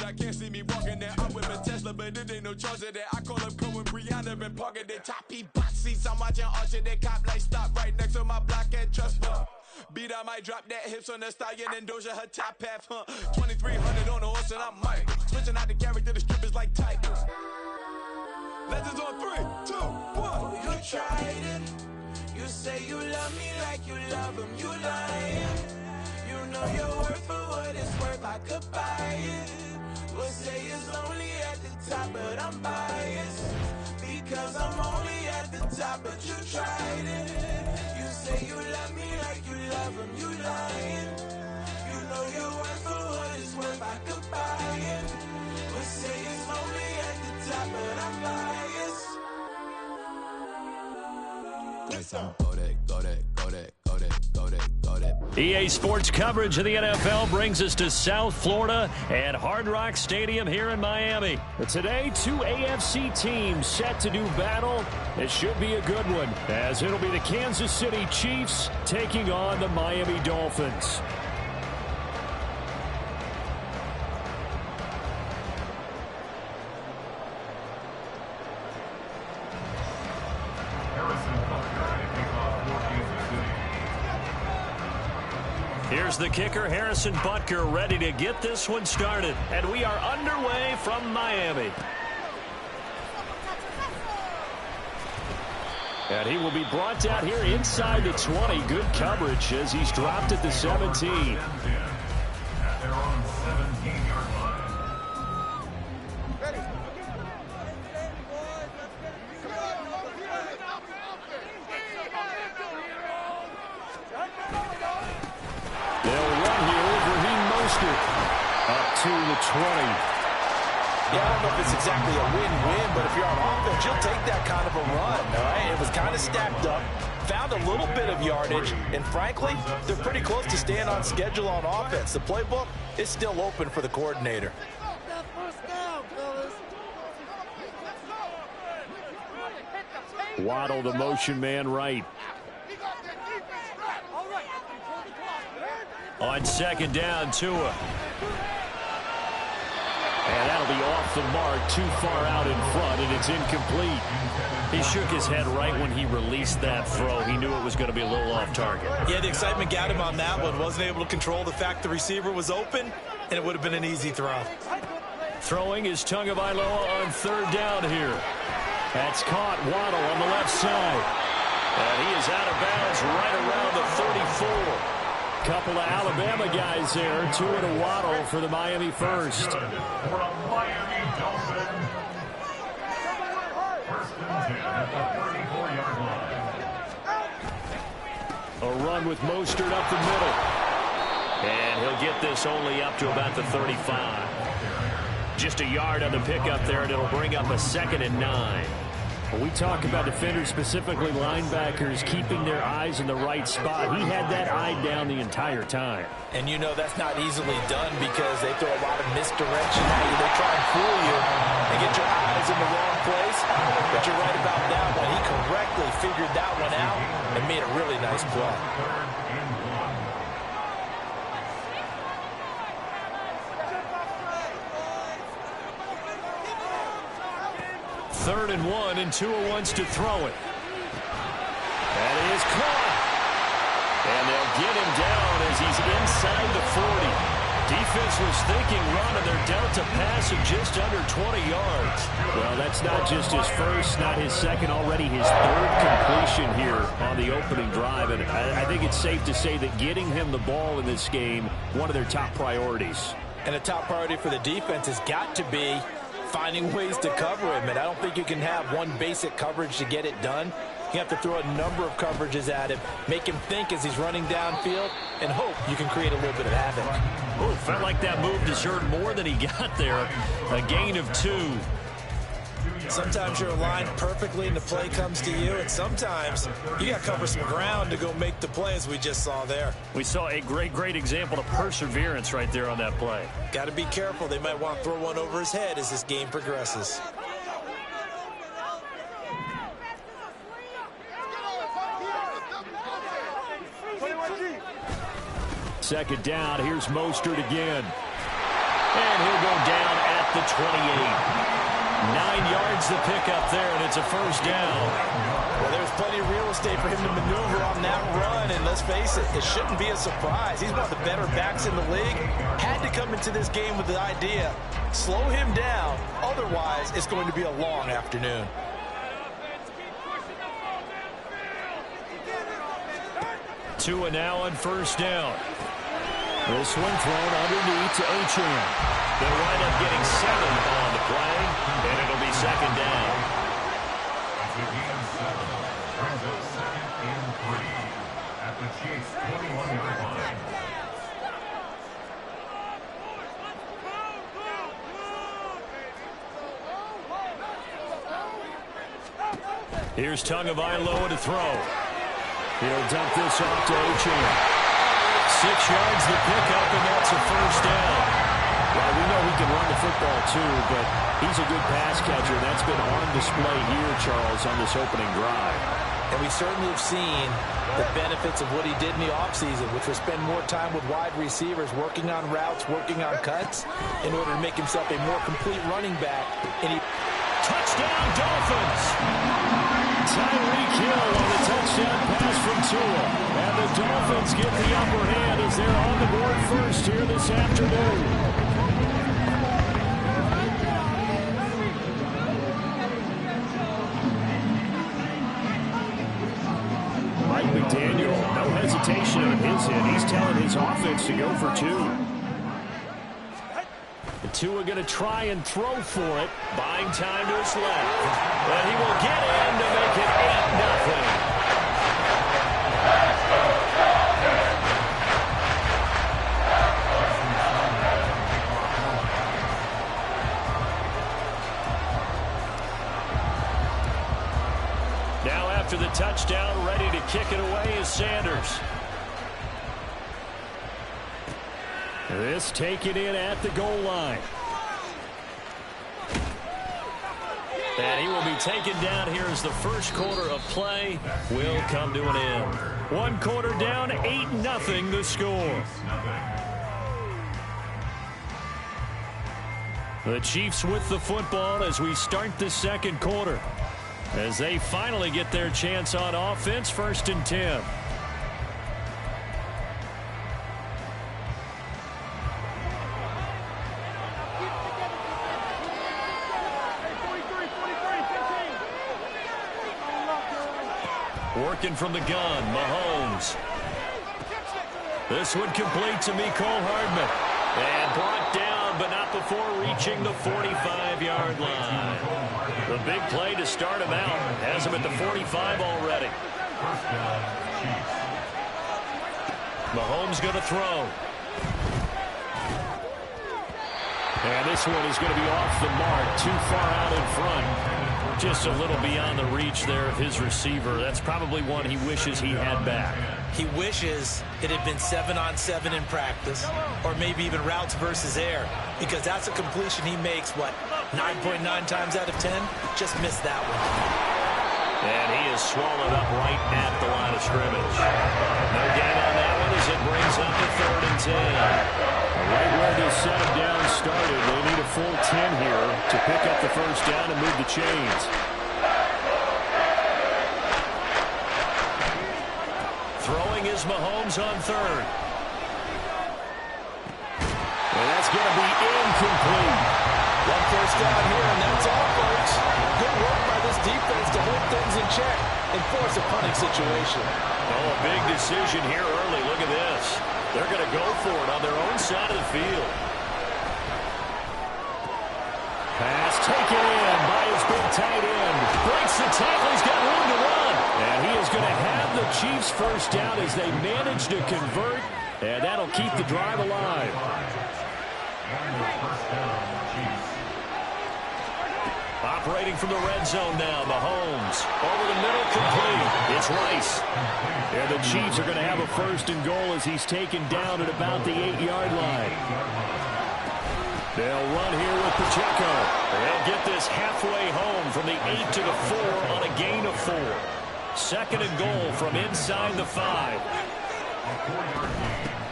I can't see me walking there. I'm with a Tesla, but it ain't no charge of that. I call up Cohen, Brianna, and parking their choppy bot seats. I'm watching Archer, they cop like stop right next to my block at Trust Bar. Beat, I might drop that hips on the stallion and Doja her top half, 2300 on the horse and I'm Mike. Switching out the character, the strippers like Tigers. Legends on 3, 2, 1. You tried it. You say you love me like you love him. You lying. You know your worth for what it's worth. I could buy it. We'll say it's lonely at the top, but I'm biased because I'm only at the top. But you tried it. You say you love me like you love him. You lying. You know your worth for what it's worth. I could buy it. We'll say it's lonely at the top, but I'm biased. EA Sports coverage of the NFL brings us to South Florida at Hard Rock Stadium here in Miami. But today, two AFC teams set to do battle. It should be a good one, as it'll be the Kansas City Chiefs taking on the Miami Dolphins. Here's the kicker, Harrison Butker, ready to get this one started. And we are underway from Miami. And he will be brought down here inside the 20. Good coverage as he's dropped at the 17. At their own 17-yard line. Up to the 20. Yeah, I don't know if it's exactly a win-win, but if you're on offense, you'll take that kind of a run, all right? It was kind of stacked up, found a little bit of yardage, and frankly, they're pretty close to staying on schedule on offense. The playbook is still open for the coordinator. Waddle, the motion man right. On second down, Tua. And that'll be off the mark, too far out in front, and it's incomplete. He shook his head right when he released that throw. He knew it was going to be a little off target. Yeah, the excitement got him on that one. Wasn't able to control the fact the receiver was open, and it would have been an easy throw. Throwing is Tagovailoa on third down here. That's caught. Waddle on the left side. And he is out of bounds right around the 34. Couple of Alabama guys there. Tua to Waddle for the Miami first. For a Miami Dolphin. First and 10 at the 34-yard line. A run with Mostert up the middle. And he'll get this only up to about the 35. Just a yard on the pickup there, and it'll bring up a 2nd and 9. When we talk about defenders, specifically linebackers, keeping their eyes in the right spot, he had that eye down the entire time. And you know that's not easily done because they throw a lot of misdirection at you. They try and fool you and get your eyes in the wrong place. But you're right about that one. He correctly figured that one out and made a really nice play. 3rd and 1, and Tua wants to throw it. That is caught. And they'll get him down as he's inside the 40. Defense was thinking run, and they're dealt a pass of just under 20 yards. Well, that's not just his first, not his second, already his 3rd completion here on the opening drive. And I think it's safe to say that getting him the ball in this game, one of their top priorities. And a top priority for the defense has got to be finding ways to cover him, and I don't think you can have one basic coverage to get it done. You have to throw a number of coverages at him, make him think as he's running downfield, and hope you can create a little bit of havoc. Oh, felt like that move deserved more than he got there. A gain of 2. Sometimes you're aligned perfectly and the play comes to you, and sometimes you got to cover some ground to go make the play, as we just saw there. We saw a great example of perseverance right there on that play. Got to be careful. They might want to throw one over his head as this game progresses. Second down, here's Mostert again. And he'll go down 28. 9 yards to pick up there, and it's a first down. Well, there's plenty of real estate for him to maneuver on that run, and let's face it, it shouldn't be a surprise. He's one of the better backs in the league. Had to come into this game with the idea, slow him down, otherwise it's going to be a long afternoon. Tua now on first down. This one thrown underneath to Achane. They'll wind up getting 7 on the play, and it'll be second down. Brings up 2nd and 3 at the Chiefs' 21-yard line. Here's Tagovailoa to throw. He'll dump this off to Achane. 6 yards to pick up, and that's a first down. Well, we know he can run the football too, but he's a good pass catcher. That's been on display here, Charles, on this opening drive. And we certainly have seen the benefits of what he did in the offseason, which was spend more time with wide receivers, working on routes, working on cuts, in order to make himself a more complete running back. And he touchdown, Dolphins! Tyreek Hill on the touchdown pass from Tua. And the Dolphins get the upper hand as they're on the board first here this afternoon. Mike McDaniel, no hesitation on his end. He's telling his offense to go for 2. Tua going to try and throw for it. Buying time to his left. And he will get in to make it 8-0. Now after the touchdown, ready to kick it away is Sanders. This taken in at the goal line. And he will be taken down here as the first quarter of play will come to an end. 1 quarter down, 8-0 the score. The Chiefs with the football as we start the second quarter. As they finally get their chance on offense, 1st and 10. Working from the gun, Mahomes. This one complete to Mecole Hardman. And brought down, but not before reaching the 45-yard line. The big play to start him out. Has him at the 45 already. Mahomes going to throw. And this one is going to be off the mark. Too far out in front. Just a little beyond the reach there of his receiver. That's probably one he wishes he had back. He wishes it had been 7-on-7 in practice, or maybe even routes versus air, because that's a completion he makes, 9.9 times out of 10? Just missed that one. And he is swallowed up right at the line of scrimmage. No gain on that one as it brings up to 3rd and 10. Right where this set him down started. They need a full 10 here to pick up the first down and move the chains. Throwing is Mahomes on 3rd. And that's going to be incomplete. 1 first down here, and that's all, folks. Good work by this defense to hold things in check and force a punting situation. Oh, a big decision here early. Look at this. They're going to go for it on their own side of the field. Pass taken in by his big tight end. Breaks the tackle. He's got room to run. And he is going to have the Chiefs first down as they manage to convert. And that'll keep the drive alive. Operating from the red zone now, Mahomes. Over the middle, complete. It's Rice. And the Chiefs are going to have a 1st and goal as he's taken down at about the 8-yard line. They'll run here with Pacheco. They'll get this halfway home from the 8 to the 4 on a gain of 4. 2nd and goal from inside the 5.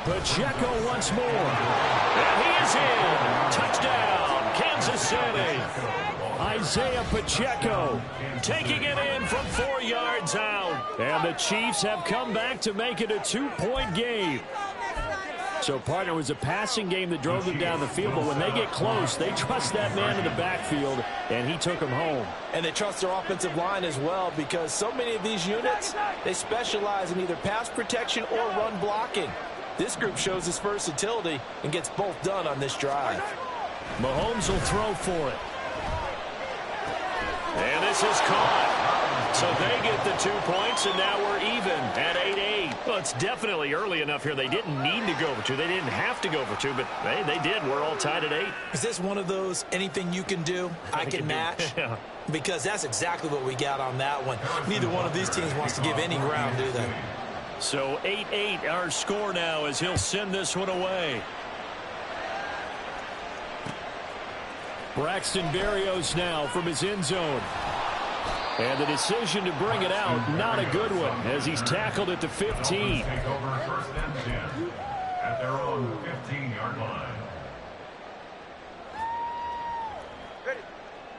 Pacheco once more. And he is in. Touchdown, Kansas setting. Isaiah Pacheco taking it in from 4 yards out. And the Chiefs have come back to make it a 2-point game. So, partner, it was a passing game that drove them down the field, but when they get close, they trust that man in the backfield, and he took them home. And they trust their offensive line as well, because so many of these units, they specialize in either pass protection or run blocking. This group shows its versatility and gets both done on this drive. Mahomes will throw for it. And this is caught. So they get the 2 points, and now we're even at 8-8. Well, it's definitely early enough here. They didn't need to go for 2. They didn't have to go for 2, but hey, they did. We're all tied at 8. Is this one of those anything you can do, I can match? Yeah. Because that's exactly what we got on that one. Neither one of these teams wants to give any ground, do they? So 8-8 our score now as he'll send this one away. Braxton Berrios now from his end zone. And the decision to bring it out, not a good one, as he's tackled at the 15. Take over first and 10 at their own 15-yard line.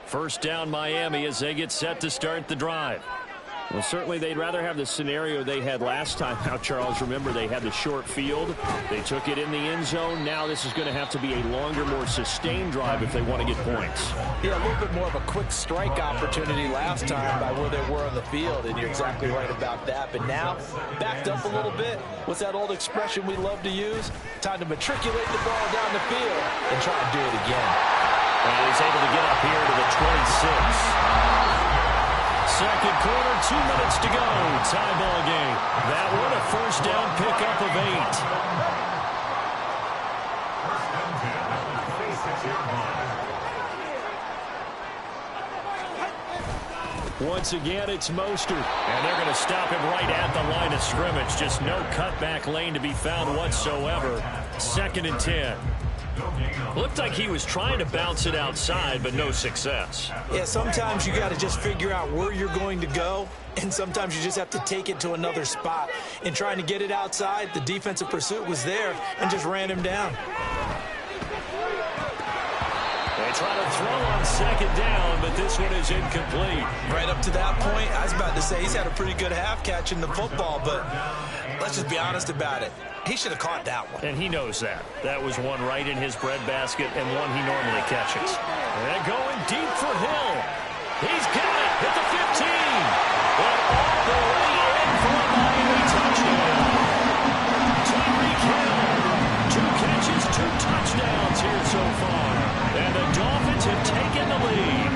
First down Miami as they get set to start the drive. Well, certainly they'd rather have the scenario they had last time. Now, Charles, remember they had the short field. They took it in the end zone. Now this is going to have to be a longer, more sustained drive if they want to get points. Yeah, a little bit more of a quick strike opportunity last time by where they were on the field, and you're exactly right about that. But now, backed up a little bit. What's that old expression we love to use? Time to matriculate the ball down the field and try to do it again. And he's able to get up here to the 26. Second quarter, 2 minutes to go. Tie ball game. That one a first down pickup of 8. Once again, it's Mostert. And they're going to stop him right at the line of scrimmage. Just no cutback lane to be found whatsoever. 2nd and 10. Looked like he was trying to bounce it outside, but no success. Yeah, sometimes you got to just figure out where you're going to go, and sometimes you just have to take it to another spot. In trying to get it outside, the defensive pursuit was there and just ran him down. They try to throw on 2nd down, but this one is incomplete. Right up to that point, I was about to say he's had a pretty good half catching the football, but let's just be honest about it. He should have caught that one. And he knows that. That was one right in his breadbasket and one he normally catches. And going deep for Hill. He's got it at the 15. And all the way in for a Miami touchdown. Tyreek Hill. 2 catches, 2 touchdowns here so far. And the Dolphins have taken the lead.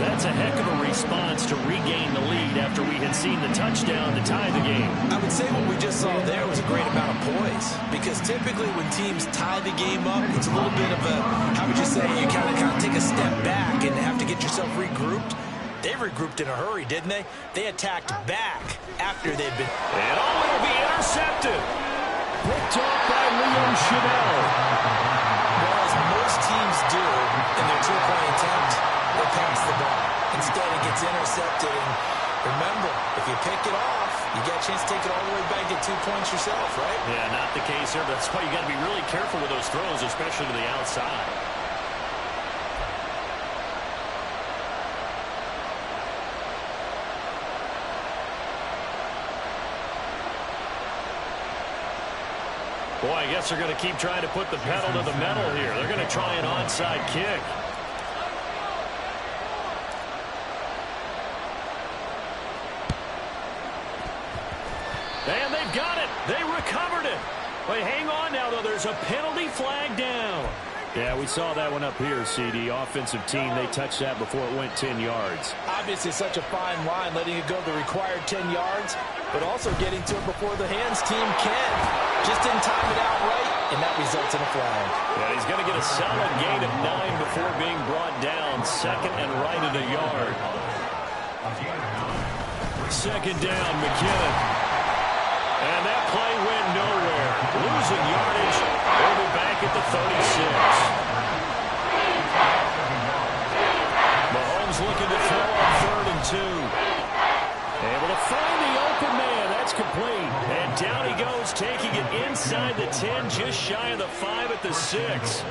That's a heck of a response to regain the lead after we had seen the touchdown to tie the game. I would say what we just saw there was a great amount of poise, because typically when teams tie the game up, it's a little bit of a, how would you say, you kind of take a step back and have to get yourself regrouped. They regrouped in a hurry, didn't they? They attacked back after they'd been... And only to be intercepted. Picked off by Liam Chanel. Well, as most teams do in their 2-point attempt, they pass the ball. Instead, it gets intercepted. And remember, if you pick it off, you get a chance to take it all the way back and get 2 points yourself, right? Yeah, not the case here. That's why you got to be really careful with those throws, especially to the outside. Boy, I guess they're going to keep trying to put the pedal to the metal here. They're going to try an onside kick. And they've got it. They recovered it. Wait, hang on now, though. There's a penalty flag down. Yeah, we saw that one up here, CD. Offensive team, they touched that before it went 10 yards. Obviously, such a fine line, letting it go the required 10 yards, but also getting to it before the hands team can. Just didn't time it out right, and that results in a flag. Yeah, he's going to get a solid gain of 9 before being brought down. 2nd and right at a yard. 2nd down, McKinnon. And that play went nowhere. Losing yardage. They'll be back at the 36. Mahomes looking to throw on 3rd and 2. Able to find the open man. That's That's complete. And down he goes, taking it inside the 10, just shy of the 5 at the 6.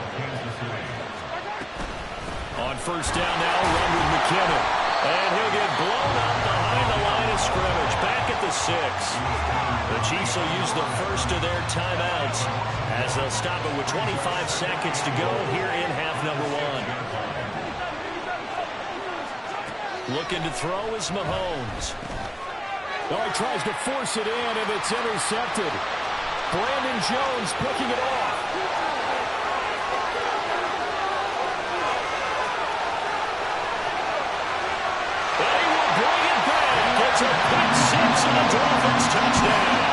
On first down now, run with McKinnon. And he'll get blown up behind the line of scrimmage. Back at the 6. The Chiefs will use the first of their timeouts as they'll stop it with 25 seconds to go here in half number 1. Looking to throw is Mahomes. Oh, he tries to force it in, and it's intercepted. Brandon Jones picking it off. It's a pick six and a Dolphins touchdown.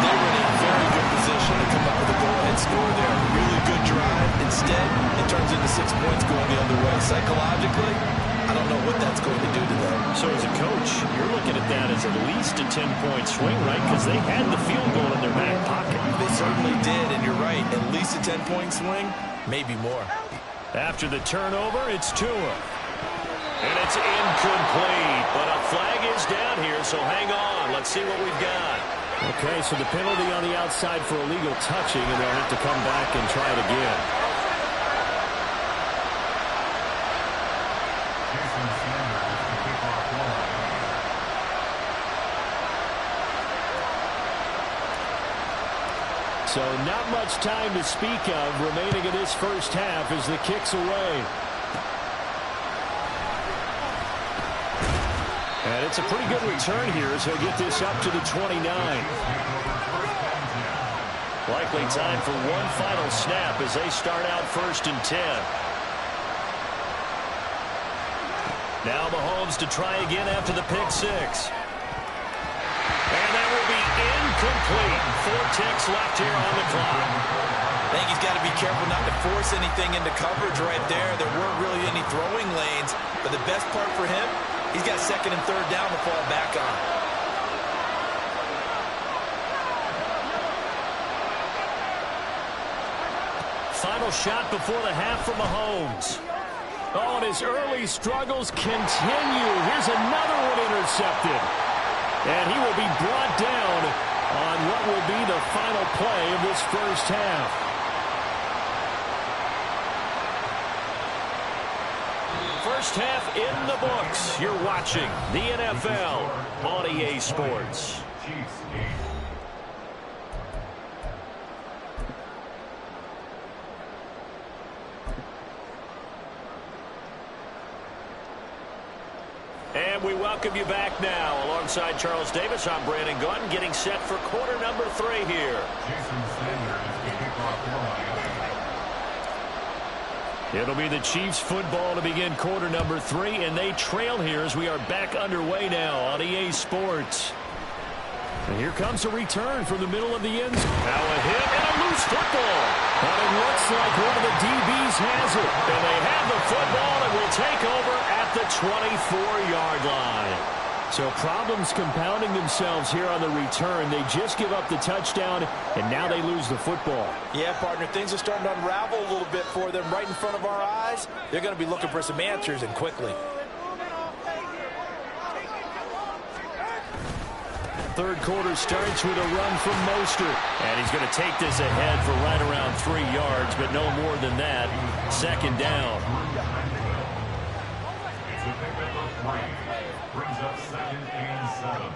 They were in a very good position to come up with a go-ahead score there. Really good drive. Instead, it turns into 6 points going the other way. Psychologically, I don't know what that's going to do to them. So as a coach, you're looking at that as at least a 10-point swing, right? Because they had the field goal in their back pocket. They certainly did, and you're right. At least a 10-point swing, maybe more. After the turnover, it's Tua. And it's incomplete, but a flag is down here, so hang on. Let's see what we've got. Okay, so the penalty on the outside for illegal touching, and they'll have to come back and try it again. Jason Sanders to kick off line. So not much time to speak of remaining in this first half as the kick's away. And it's a pretty good return here as he'll get this up to the 29. Likely time for one final snap as they start out first and 10. Now Mahomes to try again after the pick six. And that will be incomplete. 4 ticks left here on the clock. I think he's got to be careful not to force anything into coverage right there. There weren't really any throwing lanes, but the best part for him, he's got second and third down to fall back on. Final shot before the half for Mahomes. Oh, and his early struggles continue. Here's another one intercepted. And he will be brought down on what will be the final play of this first half. First half in the books. You're watching the NFL on EA Sports. Chiefs game. And we welcome you back now. Alongside Charles Davis, I'm Brandon Gaudin, getting set for quarter number 3 here. Jason Sanders to kick off line. It'll be the Chiefs football to begin quarter number 3, and they trail here as we are back underway now on EA Sports. And here comes a return from the middle of the end zone. Now a hit and a loose football. But it looks like one of the DBs has it. And they have the football and will take over at the 24-yard line. So problems compounding themselves here on the return. They just give up the touchdown, and now they lose the football. Yeah, partner, things are starting to unravel a little bit for them right in front of our eyes. They're going to be looking for some answers, and quickly. Third quarter starts with a run from Mostert. And he's going to take this ahead for right around 3 yards, but no more than that. Second down. It's a pickup of 3. Brings up second and 7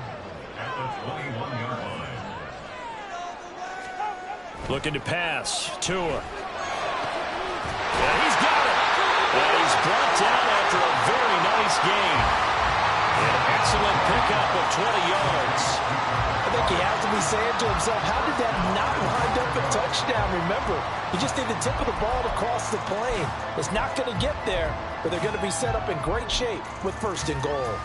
at the 21-yard line. Looking to pass. Tua. Yeah, he's got it. And he's brought down after a very nice gain. An excellent pickup of 20 yards. I think he has to be saying to himself, how did that not wind up a touchdown? Remember, he just need the tip of the ball to cross the plane. It's not going to get there, but they're going to be set up in great shape with first and goal.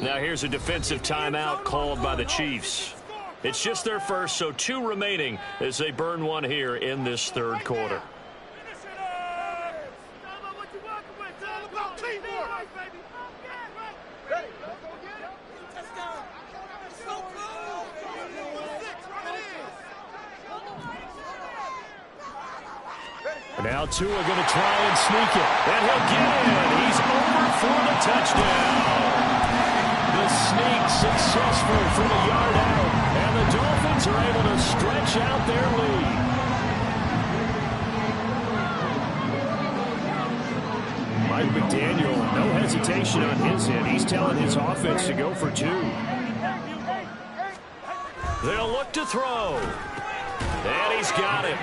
Now here's a defensive timeout called by the Chiefs. It's just their first, so 2 remaining as they burn one here in this third quarter. Now Tua going to try and sneak it. And he'll get in. He's over for the touchdown. The sneak successful from a yard out. And the Dolphins are able to stretch out their lead. Mike McDaniel, no hesitation on his end. He's telling his offense to go for 2. They'll look to throw. And he's got it.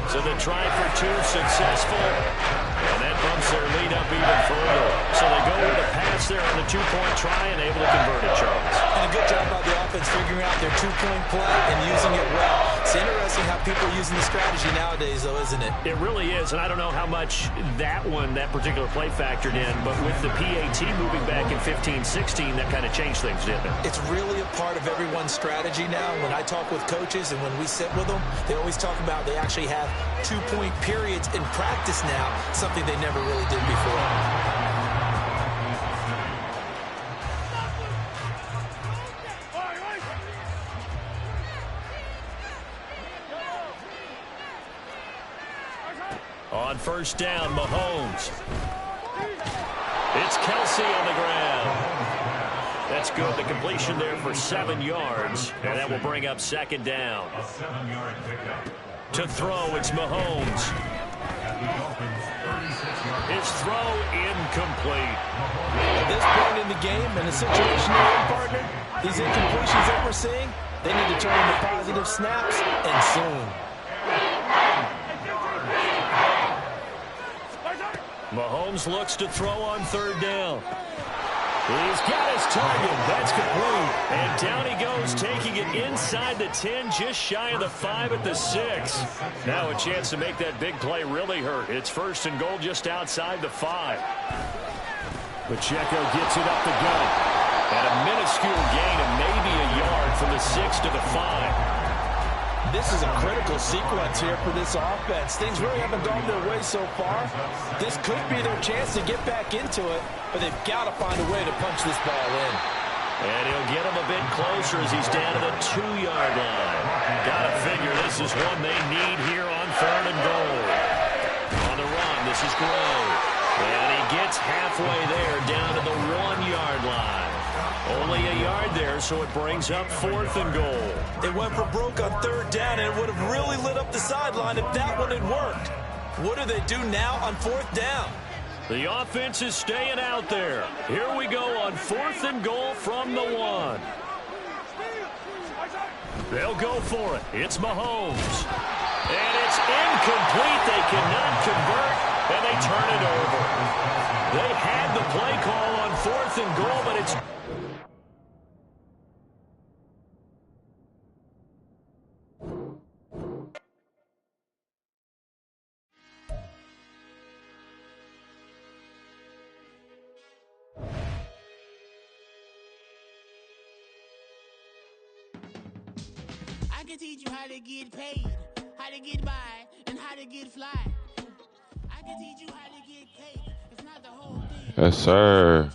So the try for 2 successful. And that bumps their lead up even further. So they go with a pass there on the 2-point try and able to convert it, Charles. And a good job by the offense figuring out their 2-point play and using it well. It's interesting how people are using the strategy nowadays, though, isn't it? It really is, and I don't know how much that particular play factored in, but with the PAT moving back in 15-16, that kind of changed things, didn't it? It's really a part of everyone's strategy now. When I talk with coaches and when we sit with them, they always talk about they actually have 2-point periods in practice now, something they never really did before. On first down, Mahomes. It's Kelsey on the ground. That's good. The completion there for 7 yards, and that will bring up second down. A 7-yard pickup. To throw, it's Mahomes. His throw incomplete. At this point in the game, in a situation they're in, partner, these incompletions that we're seeing, they need to turn into positive snaps, and soon. Mahomes looks to throw on third down. He's got his target. That's complete. And down he goes, taking it inside the 10, just shy of the 5 at the 6. Now a chance to make that big play really hurt. It's first and goal just outside the 5. Pacheco gets it up the gut. And a minuscule gain of maybe a yard from the 6 to the 5. This is a critical sequence here for this offense. Things really haven't gone their way so far. This could be their chance to get back into it, but they've got to find a way to punch this ball in. And he'll get him a bit closer as he's down to the 2-yard line. Got to figure this is one they need here on third and goal. On the run, this is Grove. And he gets halfway there down to the 1-yard line. Only a yard there, so it brings up fourth and goal. It went for broke on third down, and it would have really lit up the sideline if that one had worked. What do they do now on fourth down? The offense is staying out there. Here we go on fourth and goal from the 1. They'll go for it. It's Mahomes. And it's incomplete. They cannot convert, and they turn it over. They had the play call on fourth and goal, but it's... I can teach you how to get paid, how to get by, and how to get fly. I can teach you how to get paid. It's not the whole thing. Yes, sir.